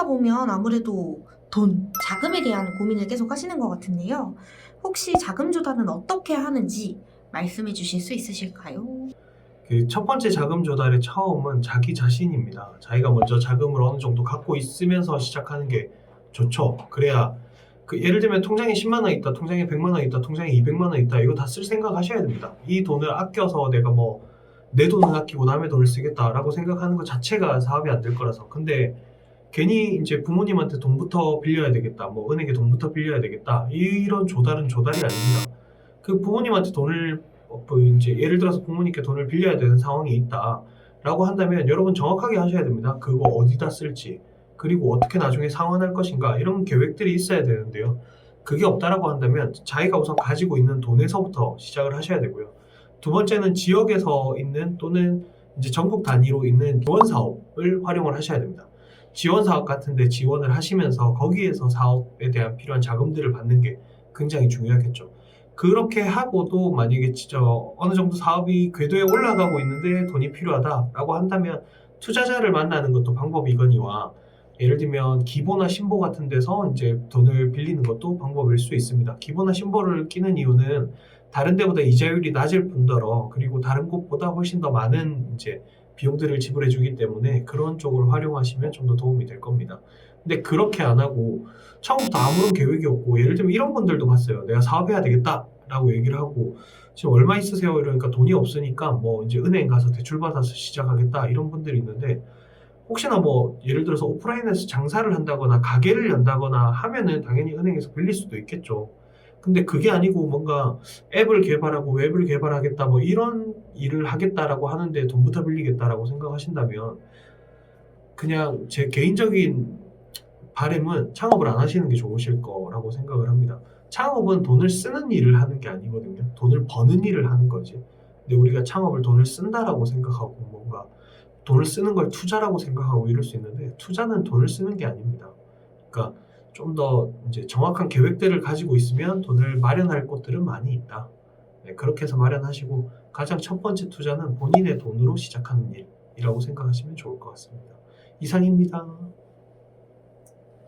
하다 보면 아무래도 돈, 자금에 대한 고민을 계속 하시는 것 같은데요. 혹시 자금 조달은 어떻게 하는지 말씀해 주실 수 있으실까요? 그 첫 번째 자금 조달의 처음은 자기 자신입니다. 자기가 먼저 자금을 어느 정도 갖고 있으면서 시작하는 게 좋죠. 그래야 예를 들면 통장에 10만 원 있다, 통장에 100만 원 있다, 통장에 200만 원 있다, 이거 다 쓸 생각 하셔야 됩니다. 이 돈을 아껴서 내가 뭐 내 돈을 아끼고 남의 돈을 쓰겠다라고 생각하는 것 자체가 사업이 안 될 거라서. 근데 괜히 이제 부모님한테 돈부터 빌려야 되겠다, 뭐 은행에 돈부터 빌려야 되겠다, 이런 조달은 조달이 아닙니다. 그 부모님한테 돈을 뭐 이제 예를 들어서 부모님께 돈을 빌려야 되는 상황이 있다라고 한다면 여러분 정확하게 하셔야 됩니다. 그거 어디다 쓸지, 그리고 어떻게 나중에 상환할 것인가, 이런 계획들이 있어야 되는데요. 그게 없다라고 한다면 자기가 우선 가지고 있는 돈에서부터 시작을 하셔야 되고요. 두 번째는 지역에서 있는 또는 이제 전국 단위로 있는 지원 사업을 활용을 하셔야 됩니다. 지원 사업 같은 데 지원을 하시면서 거기에서 사업에 대한 필요한 자금들을 받는 게 굉장히 중요하겠죠. 그렇게 하고도 만약에 진짜 어느 정도 사업이 궤도에 올라가고 있는데 돈이 필요하다라고 한다면 투자자를 만나는 것도 방법이거니와, 예를 들면 기보나 신보 같은 데서 이제 돈을 빌리는 것도 방법일 수 있습니다. 기보나 신보를 끼는 이유는 다른 데보다 이자율이 낮을 뿐더러, 그리고 다른 곳보다 훨씬 더 많은 이제 비용들을 지불해 주기 때문에 그런 쪽을 활용하시면 좀 더 도움이 될 겁니다. 근데 그렇게 안 하고 처음부터 아무런 계획이 없고, 예를 들면 이런 분들도 봤어요. 내가 사업해야 되겠다라고 얘기를 하고 지금 얼마 있으세요? 이러니까 돈이 없으니까 뭐 이제 은행 가서 대출 받아서 시작하겠다, 이런 분들이 있는데, 혹시나 뭐 예를 들어서 오프라인에서 장사를 한다거나 가게를 연다거나 하면은 당연히 은행에서 빌릴 수도 있겠죠. 근데 그게 아니고 뭔가 앱을 개발하고 웹을 개발하겠다, 뭐 이런 일을 하겠다라고 하는데 돈부터 빌리겠다라고 생각하신다면, 그냥 제 개인적인 바람은 창업을 안 하시는 게 좋으실 거라고 생각을 합니다. 창업은 돈을 쓰는 일을 하는 게 아니거든요. 돈을 버는 일을 하는 거지. 근데 우리가 창업을 돈을 쓴다라고 생각하고 뭔가 돈을 쓰는 걸 투자라고 생각하고 이럴 수 있는데, 투자는 돈을 쓰는 게 아닙니다. 그러니까 좀 더 이제 정확한 계획들을 가지고 있으면 돈을 마련할 곳들은 많이 있다. 네, 그렇게 해서 마련하시고 가장 첫 번째 투자는 본인의 돈으로 시작하는 일이라고 생각하시면 좋을 것 같습니다. 이상입니다.